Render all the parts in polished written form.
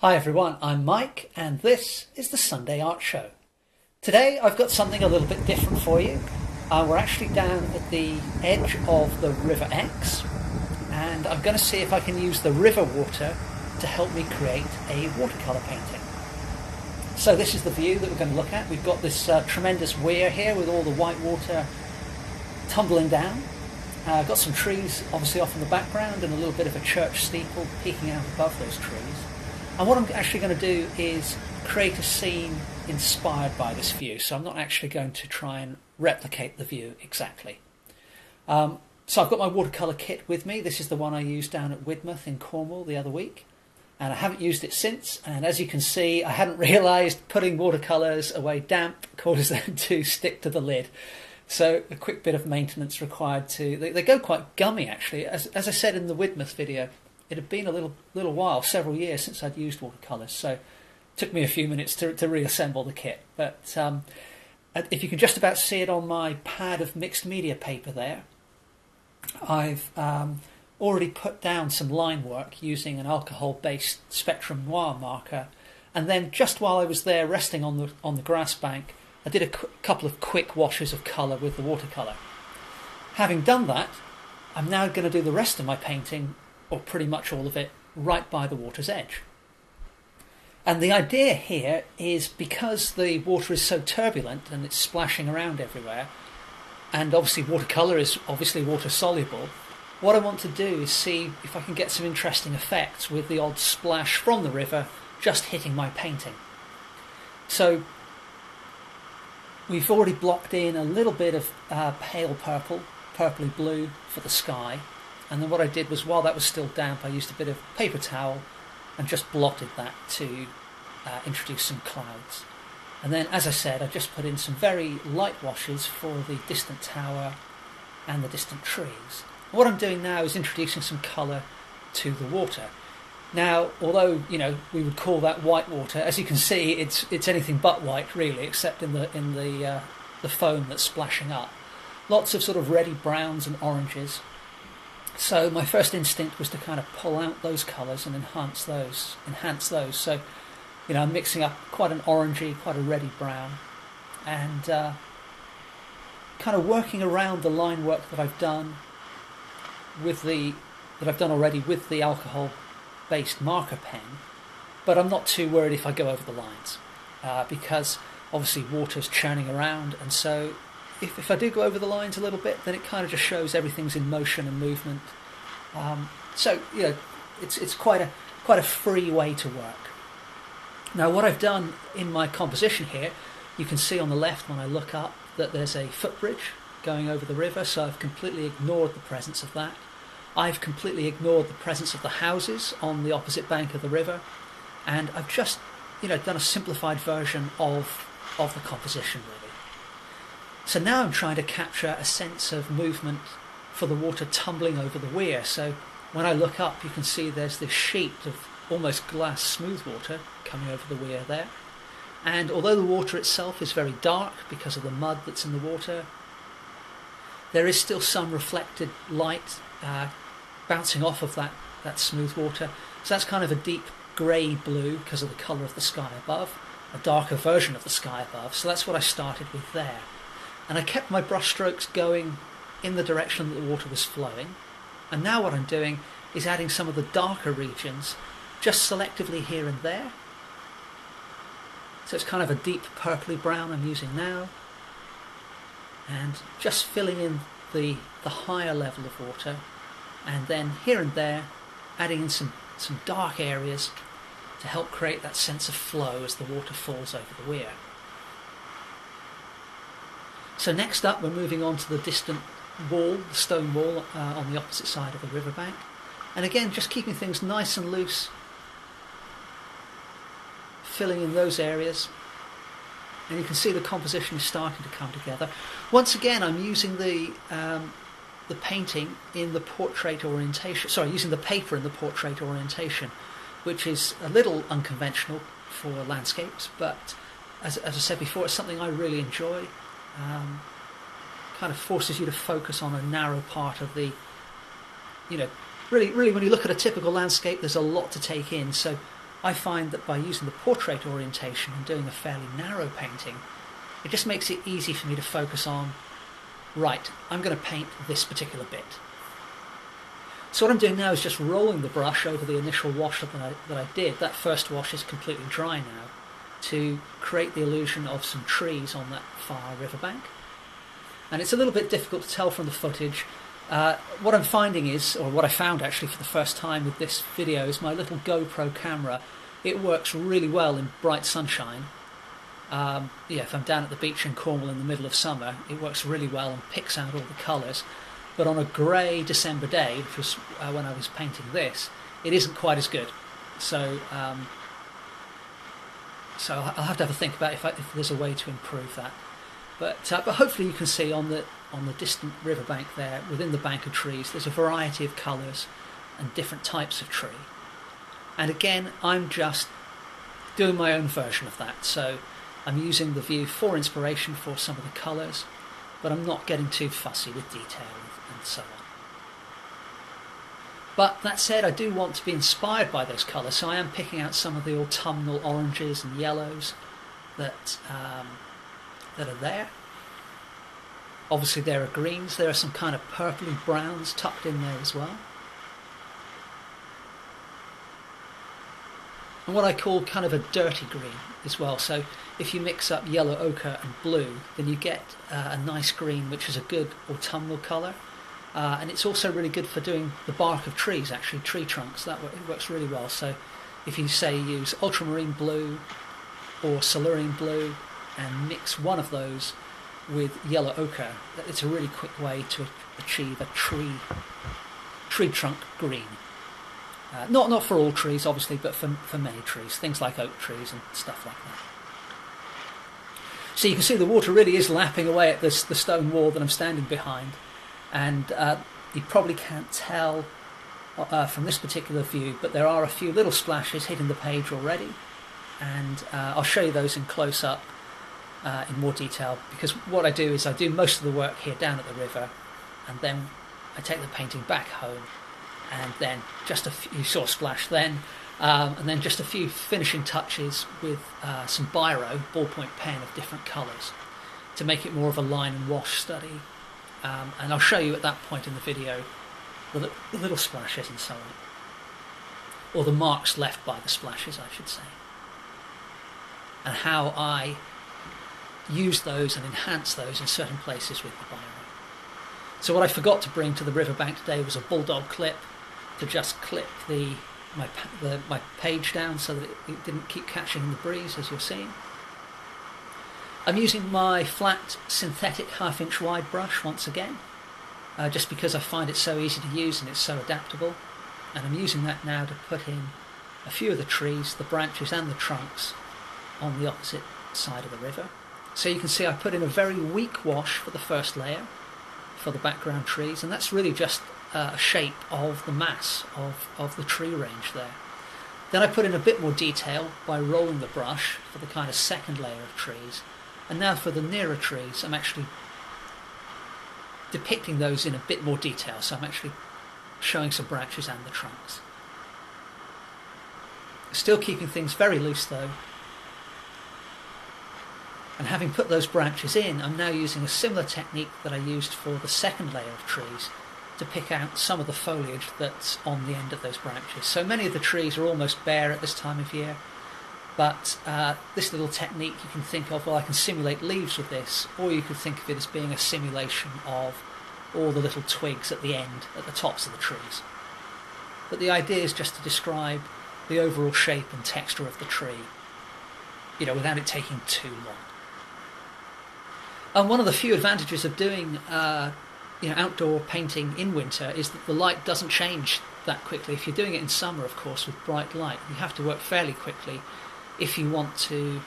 Hi everyone, I'm Mike and this is the Sunday Art Show. Today I've got something a little bit different for you. We're actually down at the edge of the River Exe and I'm going to see if I can use the river water to help me create a watercolour painting. So this is the view that we're going to look at. We've got this tremendous weir here with all the white water tumbling down. I've got some trees obviously off in the background and a little bit of a church steeple peeking out above those trees. And what I'm actually going to do is create a scene inspired by this view. So I'm not actually going to try and replicate the view exactly. So I've got my watercolour kit with me. This is the one I used down at Widmouth in Cornwall the other week. And I haven't used it since. And as you can see, I hadn't realised putting watercolours away damp causes them to stick to the lid. So a quick bit of maintenance required to... They go quite gummy actually. As I said in the Widmouth video, it had been a little while, several years since I'd used watercolours, so it took me a few minutes to reassemble the kit. But if you can just about see it on my pad of mixed media paper there, I've already put down some line work using an alcohol-based Spectrum Noir marker, and then just while I was there resting on the grass bank, I did a couple of quick washes of colour with the watercolour. Having done that, I'm now going to do the rest of my painting, or pretty much all of it, right by the water's edge. And the idea here is because the water is so turbulent and it's splashing around everywhere, and obviously watercolour is obviously water soluble, what I want to do is see if I can get some interesting effects with the odd splash from the river just hitting my painting. So we've already blocked in a little bit of pale purple, purpley blue for the sky. And then what I did was, while that was still damp, I used a bit of paper towel and just blotted that to introduce some clouds. And then, as I said, I just put in some very light washes for the distant tower and the distant trees. And what I'm doing now is introducing some colour to the water. Now, although we would call that white water, as you can see, it's anything but white really, except in the foam that's splashing up. Lots of sort of reddy browns and oranges. So my first instinct was to kind of pull out those colours and enhance those. So, I'm mixing up quite an orangey, quite a reddy brown, and kind of working around the line work that I've done already with the alcohol-based marker pen. But I'm not too worried if I go over the lines, because obviously water's churning around, and so if I do go over the lines a little bit, then it kind of just shows everything's in motion and movement. It's quite a free way to work. Now, what I've done in my composition here, you can see on the left when I look up that there's a footbridge going over the river, so I've completely ignored the presence of that. I've completely ignored the presence of the houses on the opposite bank of the river, and I've just done a simplified version of the composition really. So now I'm trying to capture a sense of movement for the water tumbling over the weir. So when I look up, you can see there's this sheet of almost glass smooth water coming over the weir there. And although the water itself is very dark because of the mud that's in the water, there is still some reflected light bouncing off of that smooth water. So that's kind of a deep grey blue because of the colour of the sky above, a darker version of the sky above. So that's what I started with there. And I kept my brush strokes going in the direction that the water was flowing. And now what I'm doing is adding some of the darker regions just selectively here and there. So it's kind of a deep purpley brown I'm using now. And just filling in the higher level of water. And then here and there adding in some dark areas to help create that sense of flow as the water falls over the weir. So next up, we're moving on to the distant wall, the stone wall on the opposite side of the riverbank. And again, just keeping things nice and loose, filling in those areas. And you can see the composition is starting to come together. Once again, I'm using the painting in the portrait orientation. Sorry, using the paper in the portrait orientation, which is a little unconventional for landscapes, but as I said before, it's something I really enjoy. Kind of forces you to focus on a narrow part of the, really when you look at a typical landscape, there's a lot to take in. So I find that by using the portrait orientation and doing a fairly narrow painting, it just makes it easy for me to focus on, right, I'm going to paint this particular bit. So what I'm doing now is just rolling the brush over the initial wash that I did. That first wash is completely dry now, to create the illusion of some trees on that far riverbank. And it's a little bit difficult to tell from the footage. What I'm finding is, or what I found actually for the first time with this video, is my little GoPro camera. It works really well in bright sunshine. If I'm down at the beach in Cornwall in the middle of summer, it works really well and picks out all the colours. But on a grey December day, which was when I was painting this, it isn't quite as good. So I'll have to have a think about if there's a way to improve that. But hopefully you can see on the distant riverbank there, within the bank of trees, there's a variety of colours and different types of tree. And again, I'm just doing my own version of that. So I'm using the view for inspiration for some of the colours, but I'm not getting too fussy with detail and so on. But that said, I do want to be inspired by those colours, so I am picking out some of the autumnal oranges and yellows that are there. Obviously there are greens, there are some kind of purpley browns tucked in there as well. And what I call kind of a dirty green as well. So if you mix up yellow ochre and blue, then you get a nice green, which is a good autumnal colour. And it's also really good for doing the bark of trees, actually, tree trunks. It works really well. So if you say use ultramarine blue or cerulean blue and mix one of those with yellow ochre, it's a really quick way to achieve a tree trunk green. Not for all trees, obviously, but for many trees, things like oak trees and stuff like that. So you can see the water really is lapping away at the stone wall that I'm standing behind, and you probably can't tell from this particular view, but there are a few little splashes hitting the page already, and I'll show you those in close-up in more detail, because what I do is I do most of the work here down at the river, and then I take the painting back home, and then just you saw a splash then, and then just a few finishing touches with some biro, ballpoint pen of different colours, to make it more of a line and wash study. And I'll show you at that point in the video the little splashes and so on, or the marks left by the splashes, I should say, and how I use those and enhance those in certain places with the biro. So what I forgot to bring to the riverbank today was a bulldog clip to just clip my page down so that it didn't keep catching in the breeze, as you're seeing. I'm using my flat synthetic 1/2 inch wide brush once again, just because I find it so easy to use and it's so adaptable. And I'm using that now to put in a few of the trees, the branches and the trunks on the opposite side of the river. So you can see I put in a very weak wash for the first layer for the background trees, and that's really just a shape of the mass of the tree range there. Then I put in a bit more detail by rolling the brush for the kind of second layer of trees, and now for the nearer trees I'm actually depicting those in a bit more detail, so I'm actually showing some branches and the trunks. Still keeping things very loose though. And having put those branches in, I'm now using a similar technique that I used for the second layer of trees to pick out some of the foliage that's on the end of those branches. So many of the trees are almost bare at this time of year, but this little technique you can think of, well, I can simulate leaves with this, or you could think of it as being a simulation of all the little twigs at the end, at the tops of the trees. But the idea is just to describe the overall shape and texture of the tree, without it taking too long. And one of the few advantages of doing outdoor painting in winter is that the light doesn't change that quickly. If you're doing it in summer, of course, with bright light, you have to work fairly quickly if you want to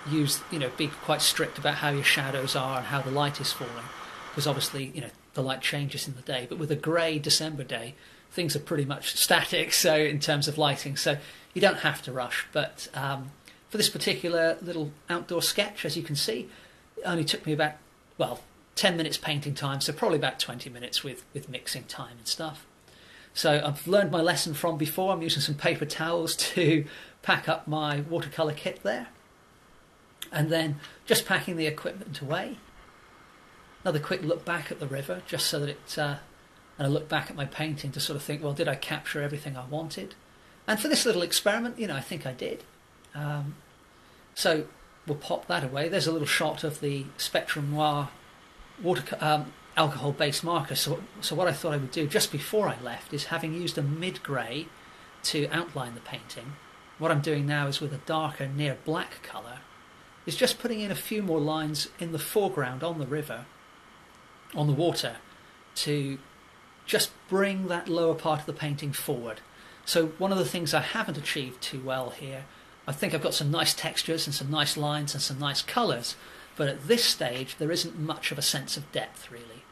be quite strict about how your shadows are and how the light is falling, because obviously, the light changes in the day. But with a grey December day, things are pretty much static, so in terms of lighting, so you don't have to rush. But for this particular little outdoor sketch, as you can see, it only took me about, 10 minutes painting time, so probably about 20 minutes with mixing time and stuff. So I've learned my lesson from before. I'm using some paper towels to pack up my watercolour kit there. And then just packing the equipment away. Another quick look back at the river, just so that and I look back at my painting to sort of think, well, did I capture everything I wanted? And for this little experiment, I think I did. So we'll pop that away. There's a little shot of the Spectrum Noir alcohol-based marker. So what I thought I would do just before I left is, having used a mid-grey to outline the painting, what I'm doing now is with a darker near black colour, is just putting in a few more lines in the foreground on the river, on the water, to just bring that lower part of the painting forward. So one of the things I haven't achieved too well here, I think I've got some nice textures and some nice lines and some nice colours, but at this stage there isn't much of a sense of depth really.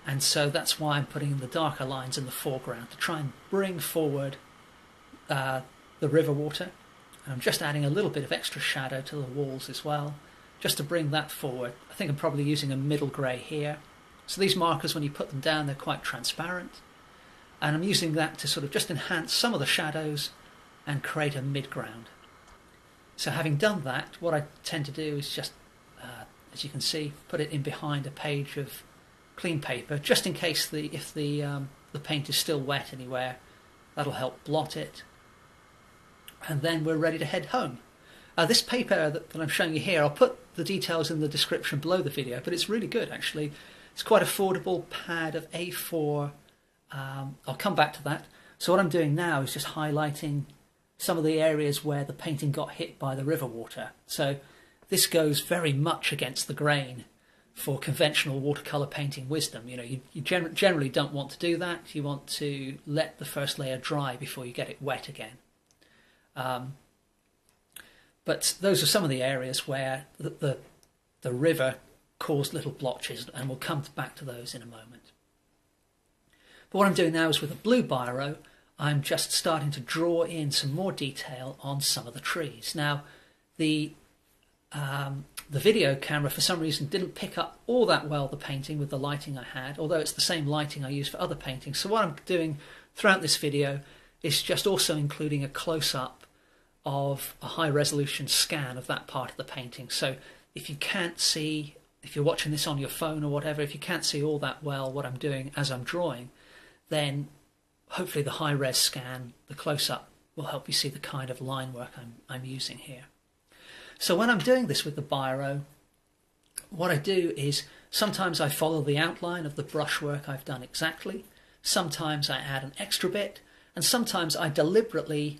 And so that's why I'm putting in the darker lines in the foreground to try and bring forward the river water. And I'm just adding a little bit of extra shadow to the walls as well, just to bring that forward. I think I'm probably using a middle grey here. So these markers, when you put them down, they're quite transparent. And I'm using that to sort of just enhance some of the shadows and create a mid-ground. So having done that, what I tend to do is just, as you can see, put it in behind a page of clean paper, just in case if the paint is still wet anywhere, that'll help blot it. And then we're ready to head home. This paper that I'm showing you here, I'll put the details in the description below the video, but it's really good actually. It's quite affordable pad of A4. I'll come back to that. So what I'm doing now is just highlighting some of the areas where the painting got hit by the river water. So this goes very much against the grain for conventional watercolour painting wisdom. You generally don't want to do that. You want to let the first layer dry before you get it wet again. But those are some of the areas where the river caused little blotches, and we'll come back to those in a moment. But what I'm doing now is, with a blue biro, I'm just starting to draw in some more detail on some of the trees. Now, the video camera, for some reason, didn't pick up all that well the painting with the lighting I had, although it's the same lighting I use for other paintings. So what I'm doing throughout this video is just also including a close-up of a high-resolution scan of that part of the painting. So if you can't see, if you're watching this on your phone or whatever, if you can't see all that well what I'm doing as I'm drawing, then hopefully the high-res scan, the close-up, will help you see the kind of line work I'm using here. So when I'm doing this with the biro, what I do is sometimes I follow the outline of the brushwork I've done exactly, sometimes I add an extra bit, and sometimes I deliberately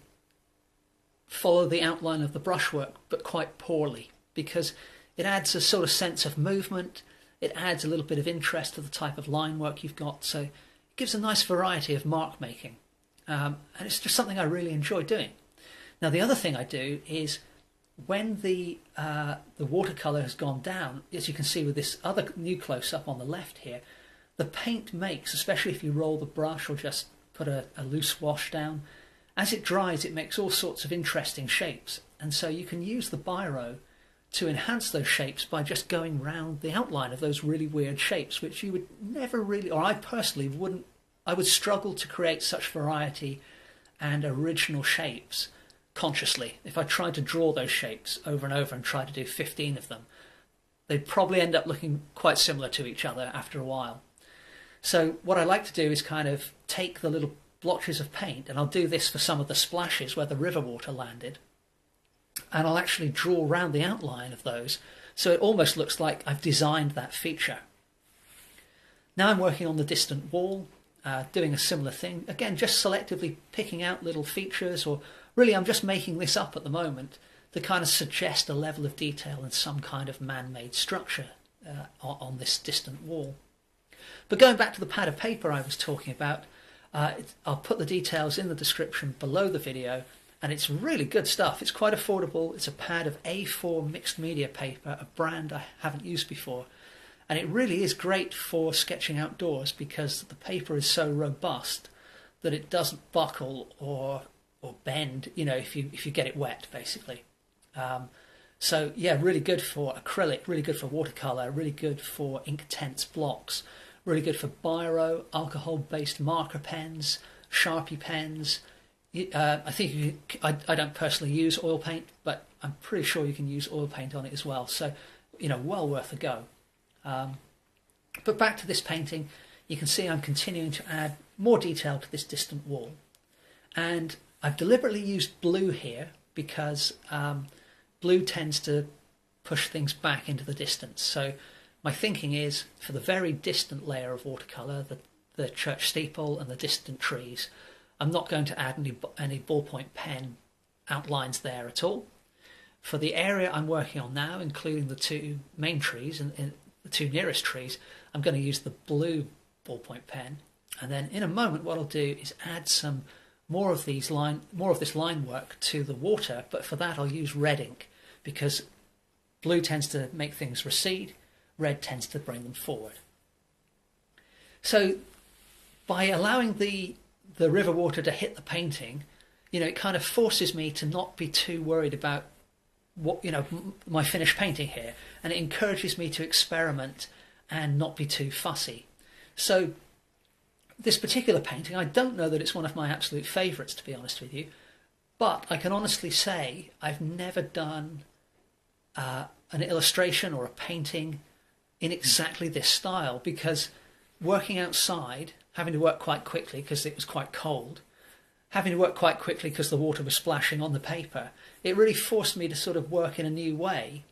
follow the outline of the brushwork, but quite poorly, because it adds a sort of sense of movement, it adds a little bit of interest to the type of line work you've got, so it gives a nice variety of mark making. And it's just something I really enjoy doing. Now the other thing I do is, when the watercolour has gone down, as you can see with this other new close-up on the left here, the paint makes, especially if you roll the brush or just put a loose wash down, as it dries it makes all sorts of interesting shapes, and so you can use the biro to enhance those shapes by just going round the outline of those really weird shapes, which you would never really, or I personally wouldn't, I would struggle to create such variety and original shapes consciously. If I tried to draw those shapes over and over and try to do 15 of them, they'd probably end up looking quite similar to each other after a while. So what I like to do is kind of take the little blotches of paint, and I'll do this for some of the splashes where the river water landed, and I'll actually draw around the outline of those, so it almost looks like I've designed that feature. Now I'm working on the distant wall, doing a similar thing, again just selectively picking out little features, or really I'm just making this up at the moment to kind of suggest a level of detail and some kind of man-made structure on this distant wall. But going back to the pad of paper I was talking about, I'll put the details in the description below the video, and it's really good stuff. It's quite affordable. It's a pad of A4 mixed media paper, a brand I haven't used before, and it really is great for sketching outdoors because the paper is so robust that it doesn't buckle or bend, if you get it wet, basically. So yeah, really good for acrylic, really good for watercolour, really good for Inktense blocks, really good for biro, alcohol-based marker pens, Sharpie pens. I think I don't personally use oil paint, but I'm pretty sure you can use oil paint on it as well. So, well worth a go. But back to this painting, you can see I'm continuing to add more detail to this distant wall. And I've deliberately used blue here because blue tends to push things back into the distance. So my thinking is, for the very distant layer of watercolour, the church steeple and the distant trees, I'm not going to add any ballpoint pen outlines there at all. For the area I'm working on now, including the two main trees and the two nearest trees, I'm going to use the blue ballpoint pen. And then in a moment, what I'll do is add some more of this line work to the water. But for that, I'll use red ink because blue tends to make things recede, red tends to bring them forward. So by allowing the river water to hit the painting, it kind of forces me to not be too worried about what my finished painting here, and it encourages me to experiment and not be too fussy. So this particular painting, I don't know that it's one of my absolute favourites, to be honest with you, but I can honestly say I've never done an illustration or a painting in exactly this style, because working outside, having to work quite quickly because it was quite cold, having to work quite quickly because the water was splashing on the paper, it really forced me to sort of work in a new way.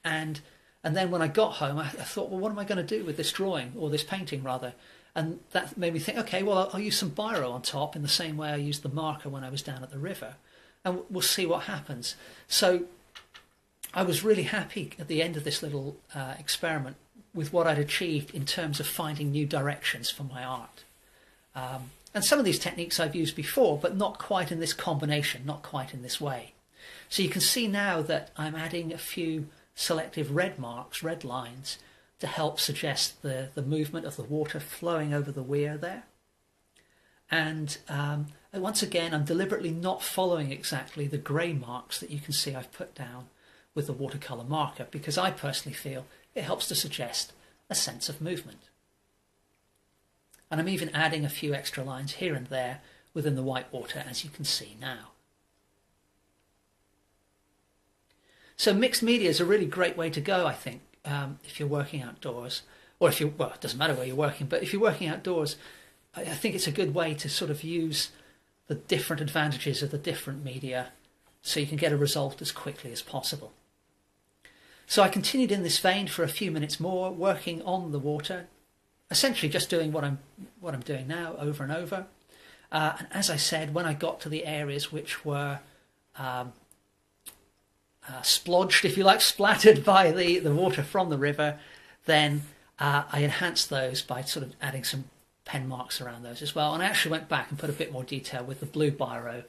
And then when I got home, I thought, well, what am I going to do with this drawing, or this painting rather? And that made me think, okay, well, I'll use some biro on top in the same way I used the marker when I was down at the river, and we'll see what happens. So I was really happy at the end of this little experiment with what I'd achieved in terms of finding new directions for my art. And some of these techniques I've used before, but not quite in this combination, not quite in this way. So you can see now that I'm adding a few selective red marks, red lines, to help suggest the movement of the water flowing over the weir there. And once again, I'm deliberately not following exactly the grey marks that you can see I've put down with the watercolour marker, because I personally feel it helps to suggest a sense of movement. And I'm even adding a few extra lines here and there within the white water, as you can see now. So mixed media is a really great way to go, I think, if you're working outdoors, or well, it doesn't matter where you're working, but if you're working outdoors, I think it's a good way to sort of use the different advantages of the different media so you can get a result as quickly as possible. So I continued in this vein for a few minutes more, working on the water, essentially just doing what I'm doing now over and over. And as I said, when I got to the areas which were splodged, if you like, splattered by the water from the river, then I enhanced those by sort of adding some pen marks around those as well. And I actually went back and put a bit more detail with the blue biro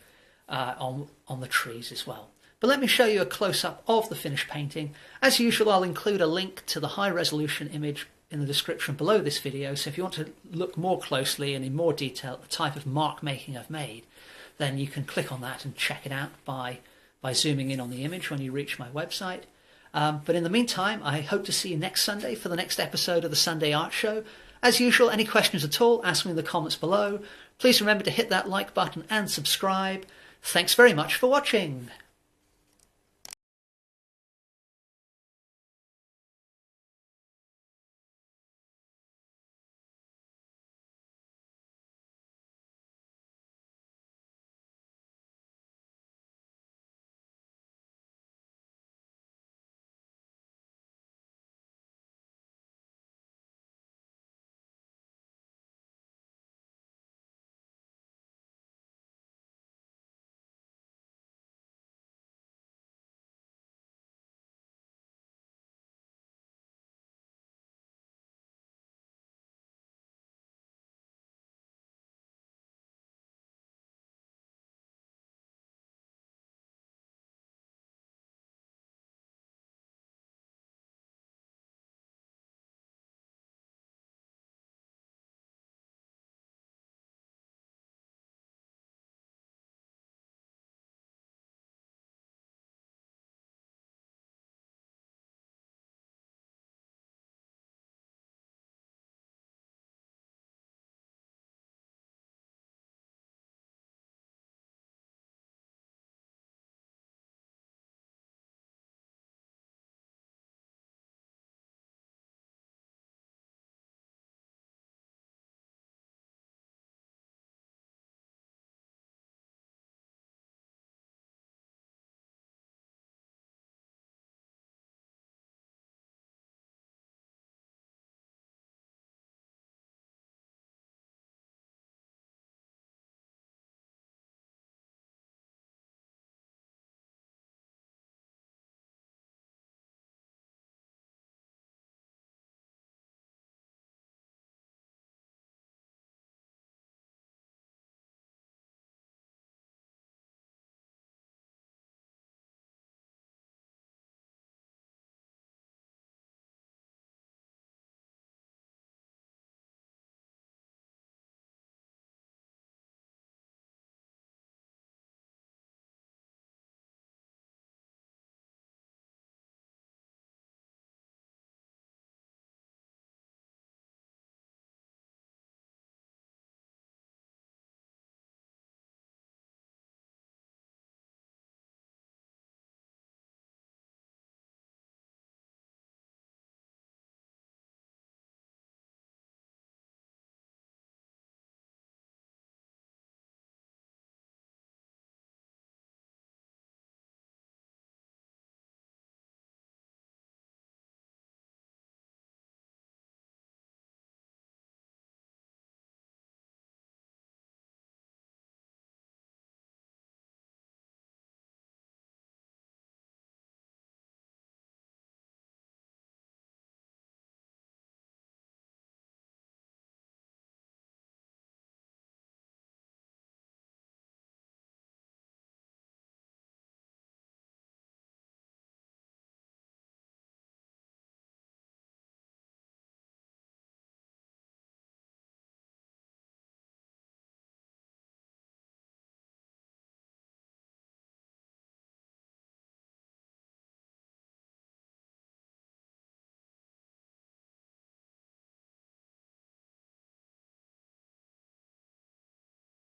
on the trees as well. But let me show you a close-up of the finished painting. As usual, I'll include a link to the high-resolution image in the description below this video, so if you want to look more closely and in more detail at the type of mark making I've made, then you can click on that and check it out by zooming in on the image when you reach my website. But in the meantime, I hope to see you next Sunday for the next episode of the Sunday Art Show. As usual, any questions at all, ask me in the comments below. Please remember to hit that like button and subscribe. Thanks very much for watching.